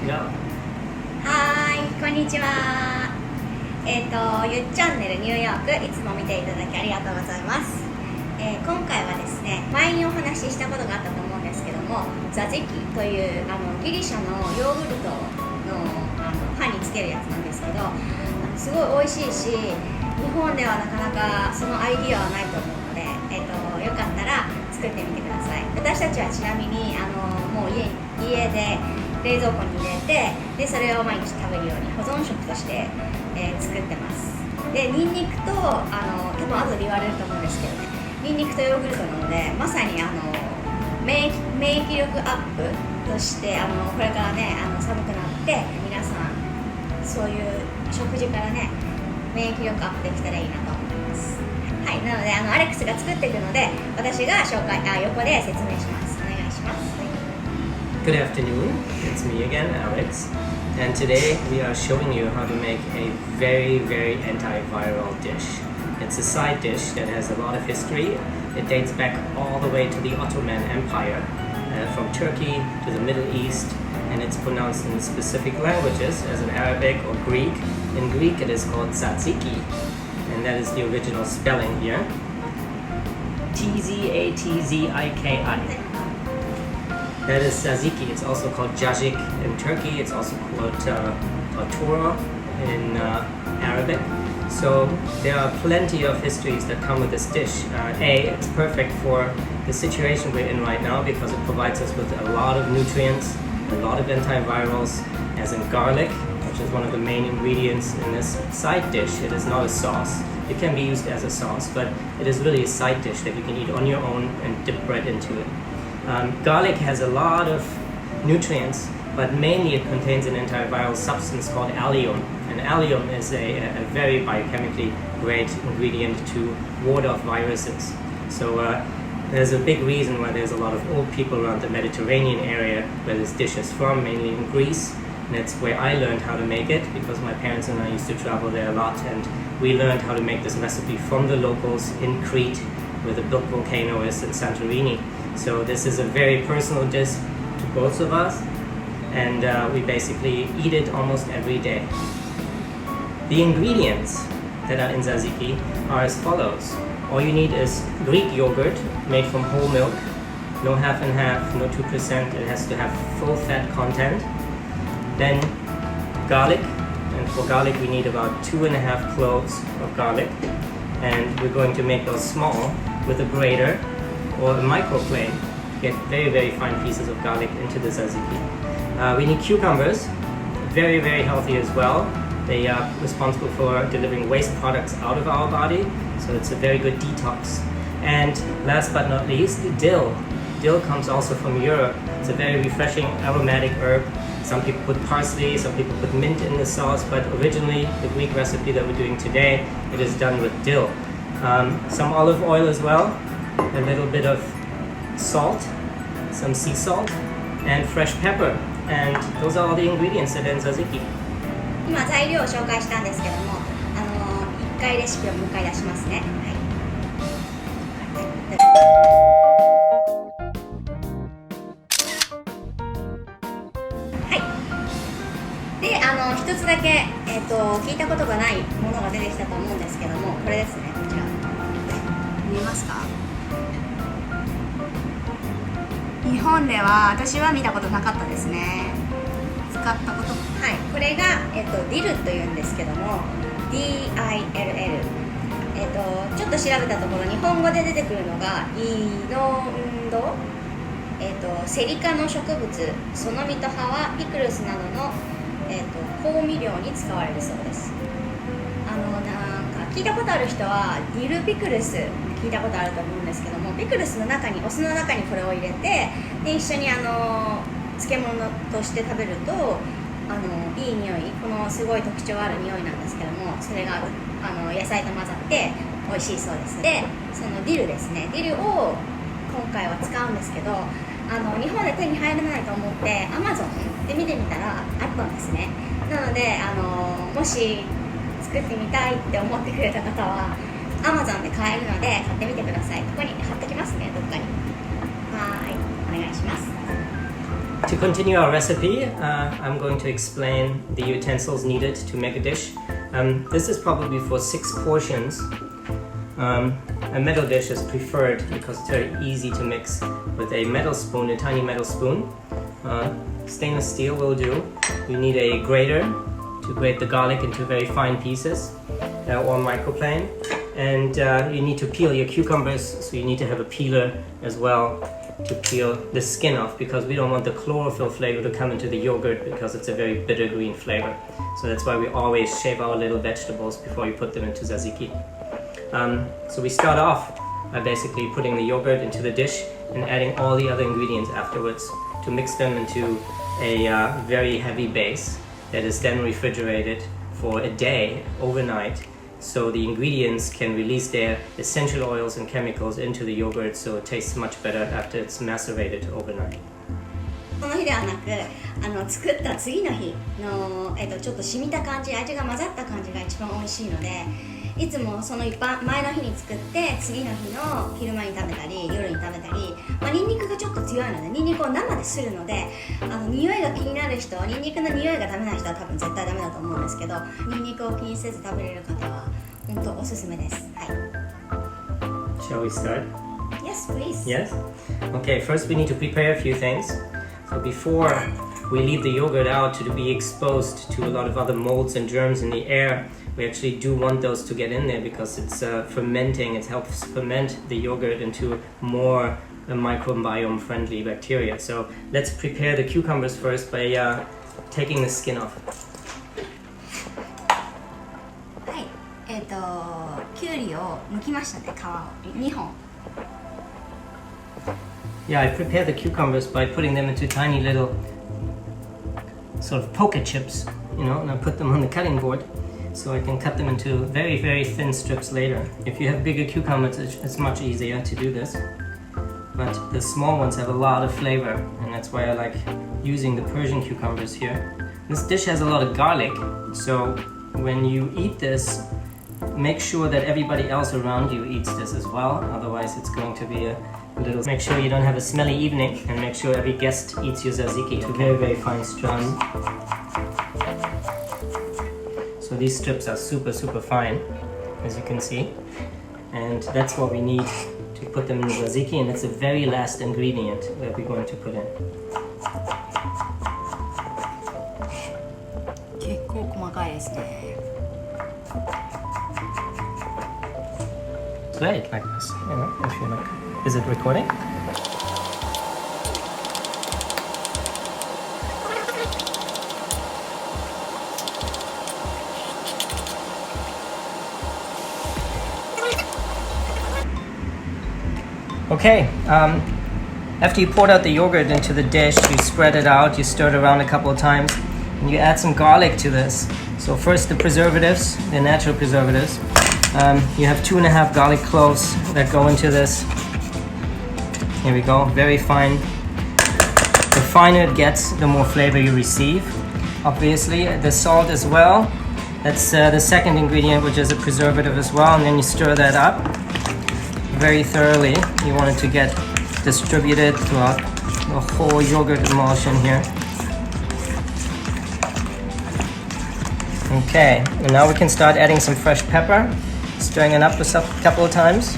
Go. こんにちは。ゆっチャンネルニューヨーク、いつも見ていただきありがとうございます。今回はですね、前にお話ししたことがあったと思うんですけども、ザジキというギリシャのヨーグルトのパンにつけるやつなんですけど、すごい美味しいし、日本ではなかなかそのアイディアはないと思うので、よかったら作ってみてください。私たちはちなみにもう家で冷蔵庫に入れて、でそれを毎日食べるように保存食として、作ってます。でニンニクと多分後で言われると思うんですけどね、ニンニクとヨーグルトなので、まさに免疫力アップとして、これからね寒くなって皆さんそういう食事からね免疫力アップできたらいいなと思います。はい、なのでアレックスが作っていくので、私が横で説明します。お願いします。Good afternoon, it's me again, Alex, and today we are showing you how to make a very, very antiviral dish. It's a side dish that has a lot of history. It dates back all the way to the Ottoman Empire, from Turkey to the Middle East, and it's pronounced in specific languages as in Arabic or Greek. In Greek it is called tzatziki, and that is the original spelling here. Tzatzi. That is tzatziki. It's also called jajik in Turkey. It's also called torah in Arabic. So there are plenty of histories that come with this dish. It's perfect for the situation we're in right now because it provides us with a lot of nutrients, a lot of antivirals, as in garlic, which is one of the main ingredients in this side dish. It is not a sauce. It can be used as a sauce, but it is really a side dish that you can eat on your own and dip bread into it. Garlic has a lot of nutrients, but mainly it contains an antiviral substance called allium. And allium is a very biochemically great ingredient to ward off viruses. So there's a big reason why there's a lot of old people around the Mediterranean area where this dish is from, mainly in Greece. And that's where I learned how to make it, because my parents and I used to travel there a lot, and we learned how to make this recipe from the locals in Crete, where the big volcano is in Santorini. So this is a very personal dish to both of us, and we basically eat it almost every day. The ingredients that are in tzatziki are as follows. All you need is Greek yogurt made from whole milk, no half and half, no 2%. It has to have full fat content. Then garlic, and for garlic we need about 2.5 cloves of garlic, and we're going to make those small with a grater or a microplane to get very, very fine pieces of garlic into the tzatziki. We need cucumbers, very, very healthy as well. They are responsible for delivering waste products out of our body, so it's a very good detox. And last but not least, dill. Dill comes also from Europe. It's a very refreshing aromatic herb. Some people put parsley, some people put mint in the sauce, but originally the Greek recipe that we're doing today, it is done with dill. Some olive oil as well, a little bit of salt, some sea salt, and fresh pepper. And those are all the ingredients that are in tzatziki. 今材料を紹介したんですけども、1回レシピをもう一回出しますね。はい。で、一つだけ聞いたことがないものが出てきたと思うんですけども、これですね。こちら見えますか？日本では私は見たことなかったですね。使ったことも、はい、これが、ディルというんですけども DILL、ちょっと調べたところ日本語で出てくるのがイノンド、セリ科の植物、その実と葉はピクルスなどの、香味料に使われるそうです。なんか聞いたことある人はディルピクルス聞いたことあると思うんですけども、ピクルスの中にお酢の中にこれを入れて、で一緒に漬物として食べるといい匂い、このすごい特徴ある匂いなんですけども、それが野菜と混ざって美味しいそうです。でそのディルですね、ディルを今回は使うんですけど、日本で手に入らないと思って Amazon で見てみたらあったんですね。なのでもし作ってみたいって思ってくれた方は Amazon で買えるので買ってみてください。ここに貼ってきますね、どっかに。はい、お願いします。To continue our recipe, I'm going to explain the utensils needed to make a dish. This is probably for 6 portions. A metal dish is preferred because it's very easy to mix with a metal spoon, a tiny metal spoon. Stainless steel will do. You need a grater to grate the garlic into very fine pieces, or microplane. And you need to peel your cucumbers, so you need to have a peeler as well to peel the skin off, because we don't want the chlorophyll flavor to come into the yogurt because it's a very bitter green flavor. So that's why we always shave our little vegetables before you put them into tzatziki. So we start off by basically putting the yogurt into the dish and adding all the other ingredients afterwards to mix them into a very heavy base that is then refrigerated for a day overnight, so the ingredients can release their essential oils and chemicals into the yogurt, so it tastes much better after it's macerated overnight. その日ではなく、作った次の日の、ちょっと染みた感じ、味が混ざった感じが一番美味しいので、いつもその前の日に作って次の日の昼間に食べたり夜に食べたり、ニンニクがちょっと強いのでニンニクを生でするので、匂いが気になる人、ニンニクの匂いがダメな人は多分絶対ダメだと思うんですけど、ニンニクを気にせず食べれる方は本当おすすめです。はい。Shall we start? Yes, please. Yes? Okay, first we need to prepare a few things. So before we leave the yogurt out to be exposed to a lot of other molds and germs in the air, we actually do want those to get in there because it's fermenting. It helps ferment the yogurt into more microbiome friendly bacteria. So let's prepare the cucumbers first by taking the skin off. はい、きゅうりを剥きましたね、皮を2本。Yeah, I prepared the cucumbers by putting them into tiny little sort of poker chips, and I put them on the cutting board so I can cut them into very, very thin strips later. If you have bigger cucumbers, it's much easier to do this. But the small ones have a lot of flavor, and that's why I like using the Persian cucumbers here. This dish has a lot of garlic, so when you eat this, make sure that everybody else around you eats this as well, otherwise it's going to be a little... Make sure you don't have a smelly evening, and make sure every guest eats your tzatziki to very, very fine strand. So these strips are super, super fine, as you can see. And that's what we need to put them in the tzatziki, and it's the very last ingredient that we're going to put in. 結構細かいですね。Great, like this. If you look. Is it recording? Okay, after you poured out the yogurt into the dish, you spread it out, you stir it around a couple of times, and you add some garlic to this. So first the preservatives, the natural preservatives. You have 2.5 garlic cloves that go into this. Here we go, very fine. The finer it gets, the more flavor you receive. Obviously, the salt as well. That's the second ingredient, which is a preservative as well, and then you stir that up very thoroughly. You want it to get distributed throughout the whole yogurt emulsion here. Okay, and now we can start adding some fresh pepper, stirring it up a couple of times.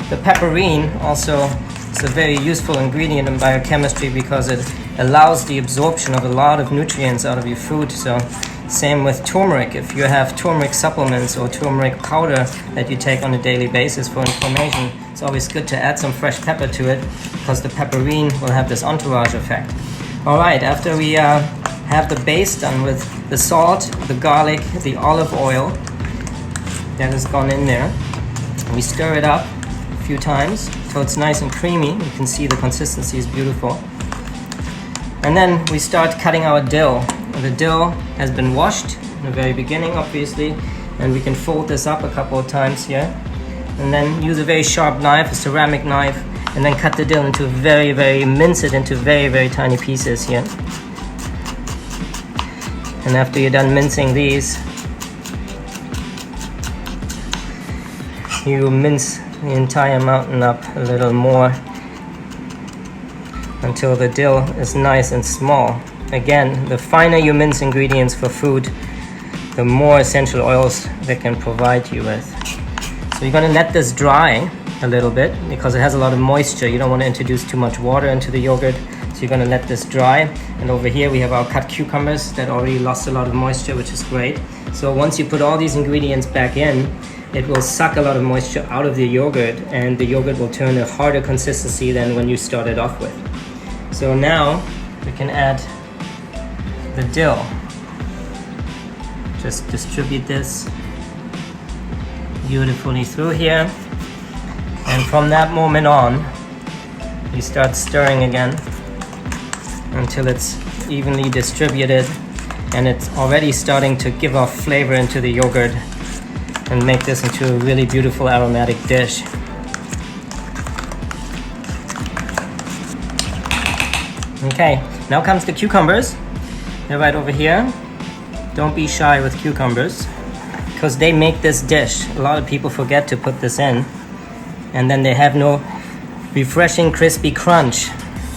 The pepperine also is a very useful ingredient in biochemistry because it allows the absorption of a lot of nutrients out of your food. So same with turmeric. If you have turmeric supplements or turmeric powder that you take on a daily basis for inflammation, it's always good to add some fresh pepper to it because the pepperine will have this entourage effect. Alright, after we have the base done with the salt, the garlic, the olive oil that has gone in there, we stir it up a few times until it's nice and creamy. You can see the consistency is beautiful. And then we start cutting our dill. The dill has been washed in the very beginning, obviously, and we can fold this up a couple of times here. And then use a very sharp knife, a ceramic knife, and then cut the dill into mince it into very, very tiny pieces here. And after you're done mincing these, you mince the entire mountain up a little more until the dill is nice and small. Again, the finer you mince ingredients for food, the more essential oils they can provide you with. So you're going to let this dry a little bit because it has a lot of moisture. You don't want to introduce too much water into the yogurt. So you're going to let this dry. And over here we have our cut cucumbers that already lost a lot of moisture, which is great. So once you put all these ingredients back in, it will suck a lot of moisture out of the yogurt, and the yogurt will turn a harder consistency than when you started off with. So now we can add the dill. Just distribute this beautifully through here, and from that moment on you start stirring again until it's evenly distributed and it's already starting to give off flavor into the yogurt and make this into a really beautiful aromatic dish. Okay, now comes the cucumbers. They're right over here. Don't be shy with cucumbers because they make this dish. A lot of people forget to put this in, and then they have no refreshing crispy crunch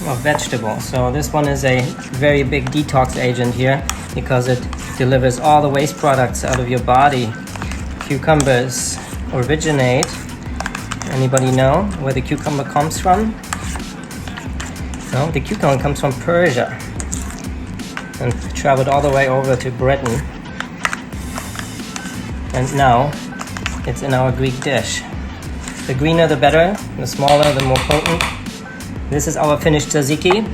of vegetable. So this one is a very big detox agent here because it delivers all the waste products out of your body. Cucumbers originate, anybody know where the cucumber comes from? No, the cucumber comes from Persia and traveled all the way over to Britain, and now it's in our Greek dish. The greener the better, the smaller the more potent. This is our finished tzatziki.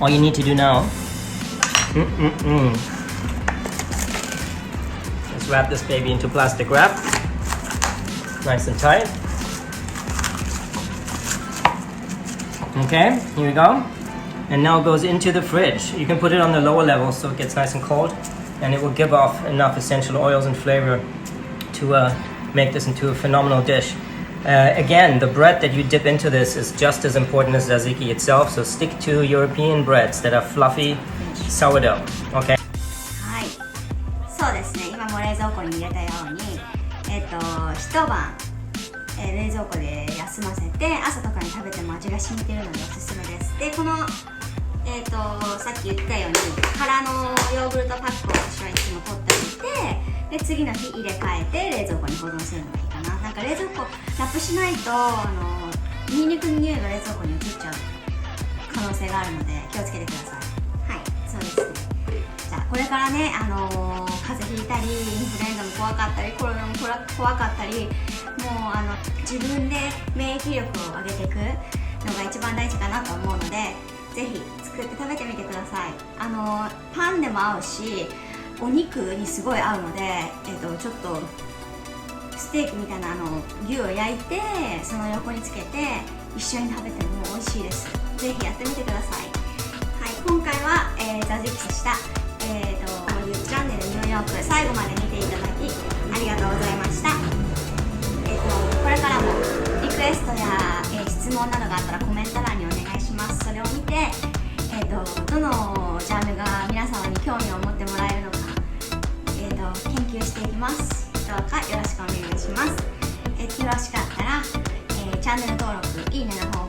All you need to do now, let's wrap this baby into plastic wrap, nice and tight. Okay, here we go. And now it goes into the fridge. You can put it on the lower level so it gets nice and cold, and it will give off enough essential oils and flavor to make this into a phenomenal dish. Again, the bread that you dip into this is just as important as tzatziki itself, so stick to European breads that are fluffy sourdough. Okay? はい、そうですね。今も冷蔵庫に入れたように、一晩、冷蔵庫で休ませて朝とかに食べても味が染みてるのでおすすめです。で、このさっき言ったように空のヨーグルトパックを私はいつも取っておいて、で次の日入れ替えて冷蔵庫に保存するのがいいかな。なんか冷蔵庫ラップしないとニンニクの匂いが冷蔵庫に移っちゃう可能性があるので気をつけてください。はい、そうですね。じゃあこれからね、風邪ひいたりインフルエンザも怖かったりコロナも怖かったり、もう自分で免疫力を上げていくのが一番大事かなと思うので、ぜひ作って食べてみてください。パンでも合うしお肉にすごい合うので、ちょっとステーキみたいな牛を焼いてその横につけて一緒に食べても美味しいです。ぜひやってみてください。はい、今回は、ザジキとした、YouTube チャンネルニューヨーク最後まで見ていただきありがとうございました。これからもリクエストや、質問などがあったらコメント欄にお願いします。それを見て、どのジャンルが皆様に興味を持ってもらえるのか、研究していきます。どうかよろしくお願いします。よろしかったら、チャンネル登録、いいねの方